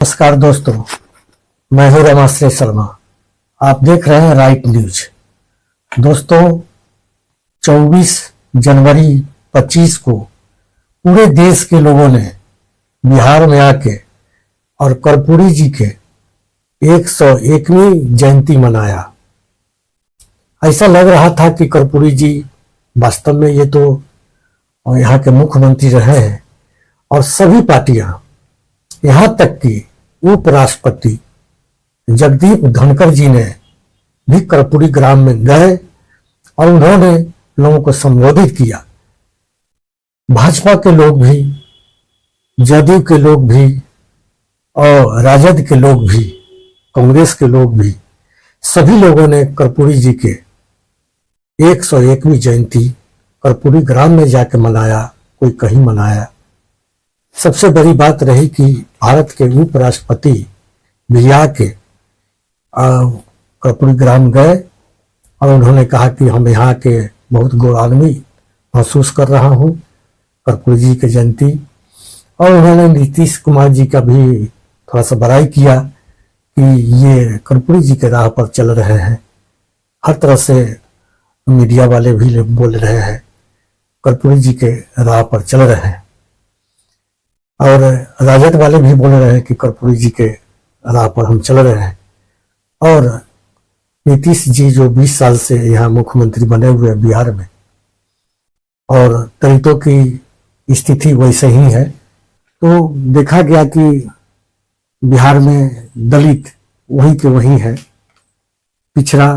नमस्कार दोस्तों, मैं हूं रमाश्रय शर्मा। आप देख रहे हैं राइट न्यूज। दोस्तों, 24 जनवरी 25 को पूरे देश के लोगों ने बिहार में आके और कर्पूरी जी के 101वीं जयंती मनाया। ऐसा लग रहा था कि कर्पूरी जी वास्तव में ये तो यहाँ के मुख्यमंत्री रहे हैं और सभी पार्टियां, यहां तक कि उपराष्ट्रपति जगदीप धनखड़ जी ने भी कर्पूरी ग्राम में गए और उन्होंने लोगों को संबोधित किया। भाजपा के लोग भी, जदयू के लोग भी और राजद के लोग भी, कांग्रेस के लोग भी, सभी लोगों ने कर्पूरी जी के 101वीं जयंती कर्पूरी ग्राम में जाके मनाया, कोई कहीं मनाया। सबसे बड़ी बात रही कि भारत के उपराष्ट्रपति भी आके कर्पूरी ग्राम गए और उन्होंने कहा कि हम यहाँ के बहुत गौरवान्वित महसूस कर रहा हूँ कर्पूरी जी की जयंती। और उन्होंने नीतीश कुमार जी का भी थोड़ा सा बड़ाई किया कि ये कर्पूरी जी के राह पर चल रहे हैं। हर तरह से मीडिया वाले भी बोल रहे हैं कर्पूरी जी के राह पर चल रहे हैं और राजद वाले भी बोल रहे हैं कि कर्पूरी जी के राह पर हम चल रहे हैं। और नीतीश जी जो 20 साल से यहाँ मुख्यमंत्री बने हुए हैं बिहार में, और दलितों की स्थिति वैसे ही है, तो देखा गया कि बिहार में दलित वहीं के वहीं है, पिछड़ा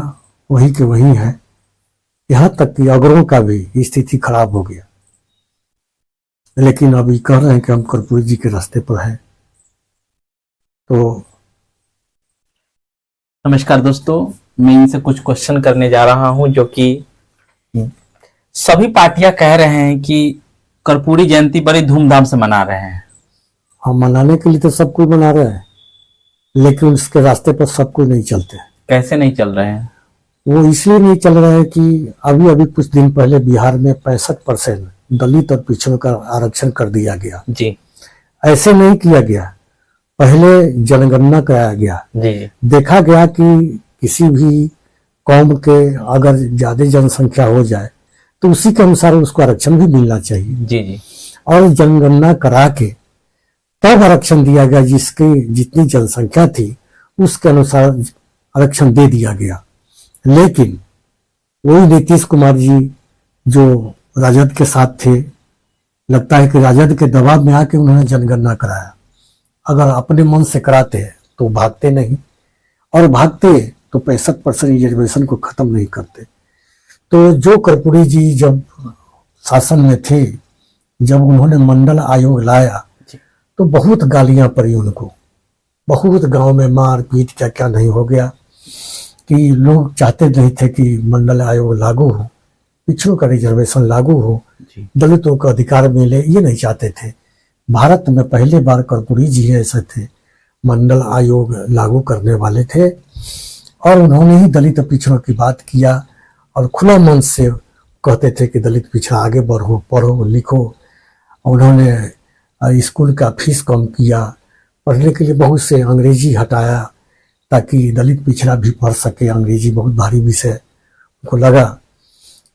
वहीं के वहीं है, यहाँ तक कि अगरों का भी स्थिति खराब हो गया। लेकिन अभी कह रहे हैं कि हम कर्पूरी जी के रास्ते पर हैं। तो नमस्कार दोस्तों, मैं इनसे कुछ क्वेश्चन करने जा रहा हूं जो कि सभी पार्टियां कह रहे हैं कि कर्पूरी जयंती बड़ी धूमधाम से मना रहे हैं। हम मनाने के लिए तो सब कोई मना रहे हैं, लेकिन उसके रास्ते पर सब कोई नहीं चलते। कैसे नहीं चल रहे हैं? वो इसलिए नहीं चल रहे हैं कि अभी कुछ दिन पहले बिहार में 65% दलित और पिछड़ों का आरक्षण कर दिया गया जी। ऐसे नहीं किया गया, पहले जनगणना कराया गया जी। देखा गया कि किसी भी कौम के अगर ज्यादा जनसंख्या हो जाए तो उसी के अनुसार उसको आरक्षण भी मिलना चाहिए। जी जी। और जनगणना करा के तब आरक्षण दिया गया, जिसकी जितनी जनसंख्या थी उसके अनुसार आरक्षण दे दिया गया। लेकिन वही नीतीश कुमार जी जो राजद के साथ थे, लगता है कि राजद के दबाव में आके उन्होंने जनगणना कराया। अगर अपने मन से कराते तो भागते नहीं, और भागते तो 65% रिजर्वेशन को खत्म नहीं करते। तो जो कर्पूरी जी जब शासन में थे, जब उन्होंने मंडल आयोग लाया तो बहुत गालियां पड़ी उनको, बहुत गांव में मार पीट क्या क्या नहीं हो गया कि लोग चाहते नहीं थे कि मंडल आयोग लागू हो, पिछड़ों का रिजर्वेशन लागू हो, दलितों का अधिकार मिले, ये नहीं चाहते थे। भारत में पहले बार कर्पूरी जी ऐसे थे, मंडल आयोग लागू करने वाले थे, और उन्होंने ही दलित पिछड़ों की बात किया और खुला मन से कहते थे कि दलित पिछड़ा आगे बढ़ो, पढ़ो लिखो। उन्होंने स्कूल का फीस कम किया, पढ़ने के लिए बहुत से अंग्रेजी हटाया ताकि दलित पिछड़ा भी पढ़ सके। अंग्रेजी बहुत भारी विषय उनको लगा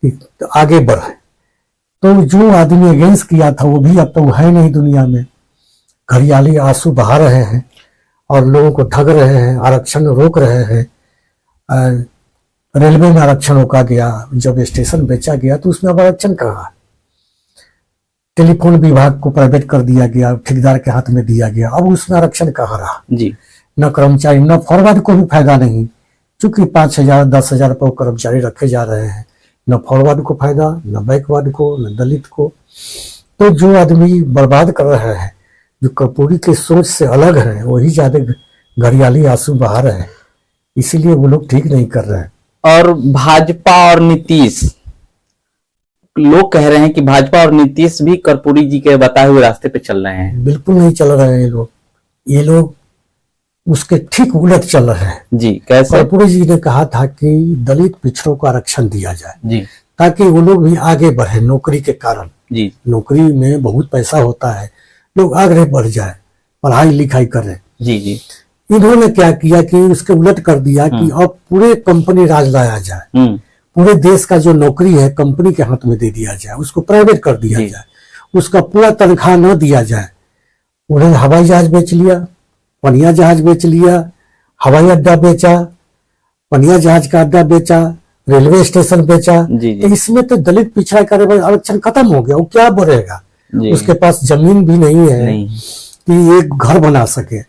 कि आगे बढ़े। तो जो आदमी अगेंस्ट किया था वो भी अब तो है नहीं दुनिया में। घड़ियाली आंसू बहा रहे हैं और लोगों को ठग रहे हैं, आरक्षण रोक रहे हैं। रेलवे में आरक्षण रोका गया, जब स्टेशन बेचा गया तो उसमें अब आरक्षण कहाँ? टेलीफोन विभाग को प्राइवेट कर दिया गया, ठेकेदार के हाथ में दिया गया, अब उसमें आरक्षण कहाँ रहा? जी। न कर्मचारी, न फॉरवर्ड को भी फायदा नहीं, चूंकि 5,000 10,000 पर कर्मचारी रखे जा रहे हैं। न फॉरवर्ड को फायदा, न बैकवर्ड को, न दलित को। तो जो आदमी बर्बाद कर रहे हैं, जो कर्पूरी के सोच से अलग है, वही ज्यादा घड़ियाली आंसू बहा रहे हैं। इसीलिए वो लोग ठीक नहीं कर रहे हैं। और भाजपा और नीतीश, लोग कह रहे हैं कि भाजपा और नीतीश भी कर्पूरी जी के बताए हुए रास्ते पे चल रहे हैं। बिल्कुल नहीं चल रहे हैं ये लोग उसके ठीक उलट चल रहे हैं। जी, कैसे? कर्पूरी जी ने कहा था कि दलित पिछड़ों को आरक्षण दिया जाए जी, ताकि वो लोग भी आगे बढ़े। नौकरी के कारण, जी, नौकरी में बहुत पैसा होता है, लोग आगे बढ़ जाए, पढ़ाई लिखाई करें। जी जी। इन्होंने क्या किया कि उसके उलट कर दिया कि अब पूरे कंपनी राज लाया जाए, पूरे देश का जो नौकरी है कंपनी के हाथ में दे दिया जाए, उसको प्राइवेट कर दिया जाए, उसका पूरा तनख्वाह न दिया जाए। उन्होंने हवाई जहाज बेच लिया, पनिया जहाज बेच लिया, हवाई अड्डा बेचा, पनिया जहाज का अड्डा बेचा, रेलवे स्टेशन बेचा। तो इसमें तो दलित पिछड़ा करे आरक्षण खत्म हो गया। वो क्या बढ़ेगा, उसके पास जमीन भी नहीं है कि एक घर बना सके।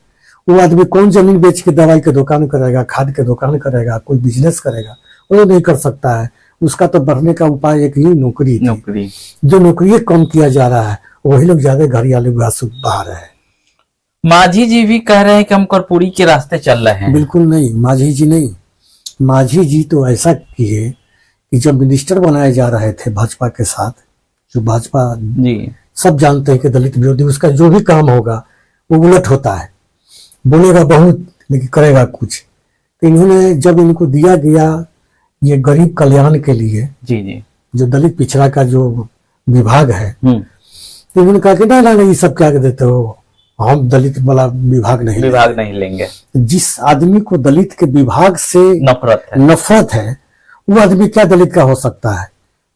वो आदमी कौन जमीन बेच के दवाई की दुकान करेगा, खाद के दुकान करेगा, कोई बिजनेस करेगा? वो नहीं कर सकता है। उसका तो बढ़ने का उपाय एक ही नौकरी थी। जो नौकरी कम किया जा रहा है वही लोग ज्यादा घरियाले बाहर है। माझी जी भी कह रहे हैं कि हम कर्पूरी के रास्ते चल रहे हैं। बिल्कुल नहीं, माझी जी नहीं। माझी जी तो ऐसा किए कि जब मिनिस्टर बनाए जा रहे थे भाजपा के साथ, जो भाजपा जी सब जानते हैं कि दलित विरोधी, उसका जो भी काम होगा वो उलट होता है। बोलेगा बहुत लेकिन करेगा कुछ। तो इन्होंने जब इनको दिया गया ये गरीब कल्याण के लिए, जी जी, जो दलित पिछड़ा का जो विभाग है, तो इन्होंने कहा कि ना ये सब क्या देते हो, हम दलित वाला विभाग नहीं लेंगे। जिस आदमी को दलित के विभाग से नफरत है वो आदमी क्या दलित का हो सकता है?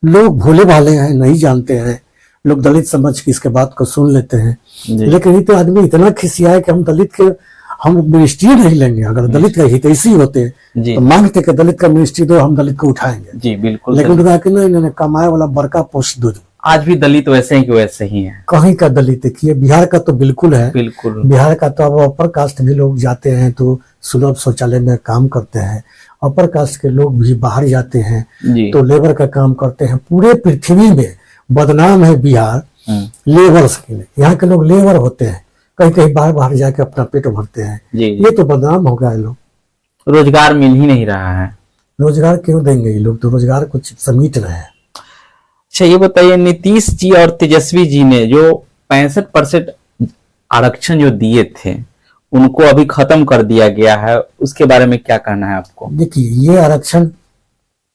लोग भोले भाले हैं, नहीं जानते हैं, लोग दलित समझ के इसके बात को सुन लेते हैं। लेकिन ये तो आदमी इतना खिसिया है कि हम मिनिस्ट्री नहीं लेंगे। अगर दलित का हितैषी होते तो मांगते कि दलित का मिनिस्ट्री दो, हम दलित को उठाएंगे। जी बिल्कुल। लेकिन उन्होंने कहा कि इन्होंने कमाए वाला बड़का पोस्ट दो। आज भी दलित वैसे ही वैसे ही है। कहीं का दलित देखिए, बिहार का तो बिल्कुल है। बिल्कुल बिहार का तो अब अपर कास्ट भी लोग जाते हैं तो सुलभ शौचालय में काम करते हैं। अपर कास्ट के लोग भी बाहर जाते हैं तो लेबर का काम करते हैं। पूरे पृथ्वी में बदनाम है बिहार लेबर्स के लिए। यहाँ के लोग लेबर होते हैं, कहीं कहीं बाहर बाहर जाके अपना पेट भरते हैं। ये तो बदनाम हो गए लोग। रोजगार मिल ही नहीं रहा है। रोजगार क्यों देंगे ये लोग? तो रोजगार कुछ समेट रहे हैं। अच्छा ये बताइए, नीतीश जी और तेजस्वी जी ने जो 65% आरक्षण जो दिए थे उनको अभी खत्म कर दिया गया है, उसके बारे में क्या कहना है आपको? देखिए, ये आरक्षण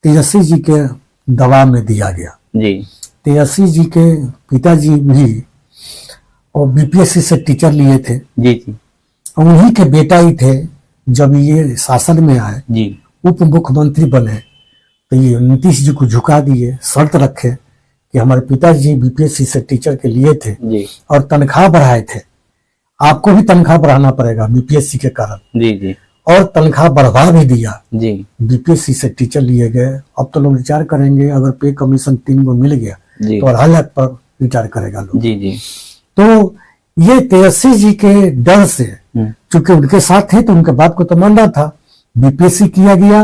तेजस्वी जी के दबाव में दिया गया। जी, तेजस्वी जी के पिताजी भी और बीपीएससी से टीचर लिए थे। जी जी, उन्हीं के बेटा ही थे जब ये शासन में आए, जी, उप मुख्यमंत्री बने तो ये नीतीश जी को झुका दिए, शर्त रखे कि हमारे पिताजी बीपीएससी से टीचर के लिए थे जी, और तनख्वाह बढ़ाए थे, आपको भी तनख्वाह बढ़ाना पड़ेगा बीपीएससी के कारण। जी जी, और तनख्वाह बढ़वा भी दिया। जी, बीपीएससी से टीचर लिए गए। अब तो लोग विचार करेंगे अगर पे कमीशन 3 को मिल गया तो 2.5 लाख पर विचार करेगा लोग। जी जी। तो ये तेजस्वी जी के डर से, चूंकि उनके साथ थे तो उनके बात को तो मानना था, बीपीएससी किया गया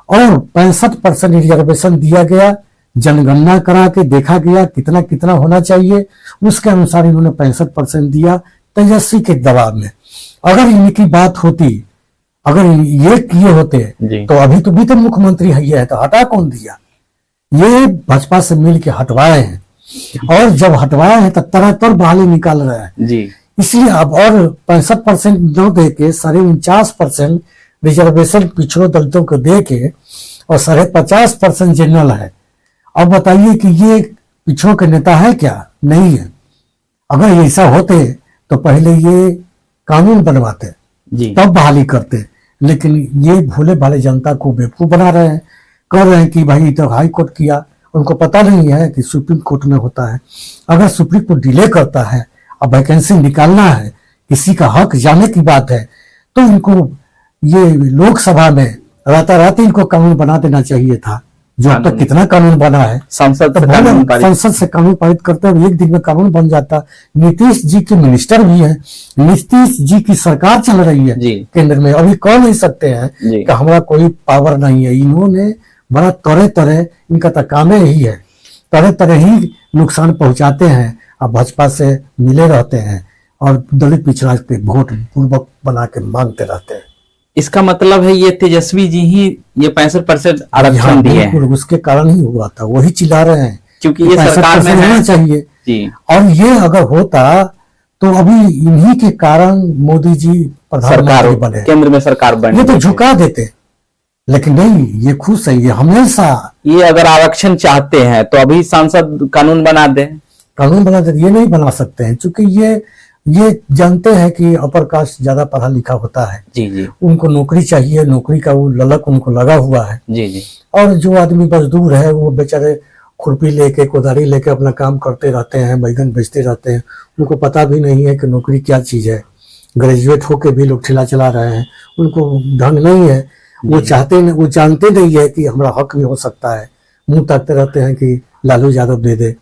और 65% रिजर्वेशन दिया गया। जनगणना करा के देखा गया कितना कितना होना चाहिए, उसके अनुसार इन्होंने 65% दिया तेजस्वी के दबाव में। अगर इनकी बात होती, अगर ये किए होते तो अभी तो भी तो मुख्यमंत्री है तो हटा कौन दिया? ये भाजपा से मिल के हटवाए हैं और जब हटवाए हैं तो तरह तरह बहाली निकाल रहे हैं जी। इसलिए अब और 65% न दे के 49.5% रिजर्वेशन पिछड़ों दलितों को दे के और 50% जनरल है। अब बताइए कि ये पिछड़ों के नेता है क्या? नहीं है। अगर ऐसा होते तो पहले ये कानून बनवाते तब बहाली करते, लेकिन ये भोले भाले जनता को बेवकूफ बना रहे हैं। कह रहे हैं कि भाई तो हाई कोर्ट किया, उनको पता नहीं है कि सुप्रीम कोर्ट में होता है। अगर सुप्रीम कोर्ट डिले करता है, अब वैकेंसी निकालना है, किसी का हक जाने की बात है, तो इनको ये लोकसभा में रातारात इनको कानून बना देना चाहिए था। जो अब तक कितना कानून बना है, संसद से कानून पारित करते और एक दिन में कानून बन जाता। नीतीश जी के मिनिस्टर भी हैं, नीतीश जी की सरकार चल रही है केंद्र में, अभी कह नहीं सकते हैं कि हमारा कोई पावर नहीं है। इन्होंने बड़ा तरह तरह, इनका तो काम यही है, तरह तरह ही नुकसान पहुंचाते हैं और भाजपा से मिले रहते हैं और दलित पिछड़ा के वोट पूर्वक बना के मांगते रहते हैं। इसका मतलब है ये तेजस्वी जी ही ये 65% आरक्षण दिए हैं, उसके कारण ही हुआ था। वही चिल्ला रहे हैं क्योंकि ये सरकार में होना चाहिए जी। और ये अगर होता तो अभी इन्हीं के कारण मोदी जी प्रधानमंत्री बने, केंद्र में सरकार बने, ये तो झुका देते। लेकिन नहीं, ये खुश है। ये हमेशा, ये अगर आरक्षण चाहते हैं तो अभी सांसद कानून बना दे, ये नहीं बना सकते हैं क्योंकि ये ये जानते हैं कि अपर कास्ट ज्यादा पढ़ा लिखा होता है, जी जी उनको नौकरी चाहिए, नौकरी का वो ललक उनको लगा हुआ है। जी जी और जो आदमी मजदूर है वो बेचारे खुरपी लेके कोदारी लेके अपना काम करते रहते हैं, बैगन बेचते रहते हैं, उनको पता भी नहीं है कि नौकरी क्या चीज है। ग्रेजुएट होके भी लोग ठेला चला रहे हैं, उनको ढंग नहीं है, वो चाहते नहीं, वो जानते नहीं है कि हमारा हक भी हो सकता है। मुंह ताकते रहते हैं कि लालू यादव दे दे,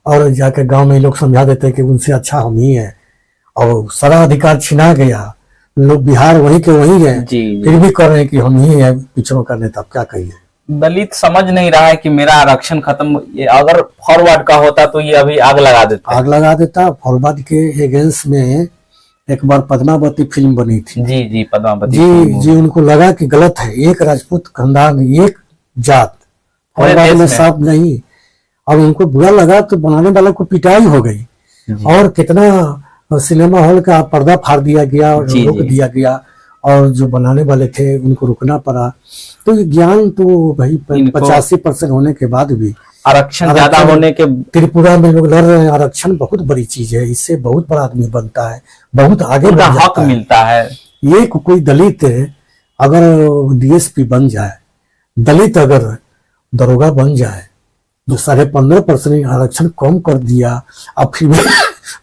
और जाके गांव में लोग समझा देते हैं कि उनसे अच्छा हम ही है, और सारा अधिकार छिना गया। लोग बिहार वहीं के वहीं है, जी जी। फिर भी कह रहे हैं कि हम ही है पिछड़ों का नेता। अब क्या कहिए, दलित समझ नहीं रहा है कि मेरा आरक्षण खत्म, ये अगर फॉरवर्ड का होता तो ये अभी आग लगा देता। आग लगा देता। फॉरवर्ड के अगेंस्ट में एक बार पद्मावती फिल्म बनी थी। जी जी पद्मावती जी जी, उनको लगा कि गलत है, एक राजपूत खानदान एक जात, पूरे फॉरवर्ड देश में में। साफ नहीं। और उनको बुरा लगा तो बनाने वालों को पिटाई हो गई, और कितना सिनेमा हॉल का पर्दा फाड़ दिया गया और जी, रोक जी। दिया गया, और जो बनाने वाले थे उनको रुकना पड़ा। तो ये ज्ञान तो भाई इनको- 85% होने के बाद भी आरक्षण ज्यादा आरक्षण- होने के त्रिपुरा में लोग लड़ रहे हैं। आरक्षण बहुत बड़ी चीज है, इससे बहुत बड़ा आदमी बनता है, बहुत आगे उनका बढ़ हक जाता है। मिलता है। ये कोई दलित अगर डीएसपी बन जाए, दलित अगर दरोगा बन जाए, जो 15.5% आरक्षण कम कर दिया, अब फिर भी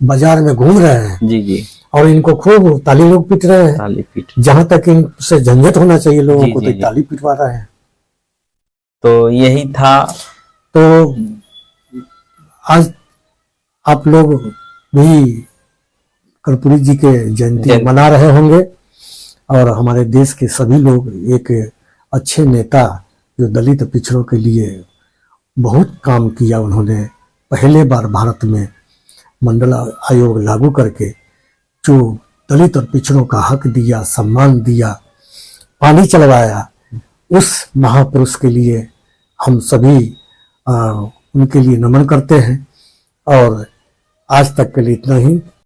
बाजार में घूम रहे हैं जी जी और इनको खूब ताली लोग पीट रहे हैं। ताली पीट। जहां तक इनसे झंझट होना चाहिए लोगों जी, को, जी, तो जी। ताली पिटवा रहे हैं। तो यही था। तो आज आप लोग भी कर्पूरी जी के जयंती जयंती। मना रहे होंगे, और हमारे देश के सभी लोग एक अच्छे नेता जो दलित पिछड़ों के लिए बहुत काम किया, उन्होंने पहले बार भारत में मंडल आयोग लागू करके जो दलित और पिछड़ों का हक दिया, सम्मान दिया, पानी चलवाया, उस महापुरुष के लिए हम सभी उनके लिए नमन करते हैं। और आज तक के लिए इतना ही।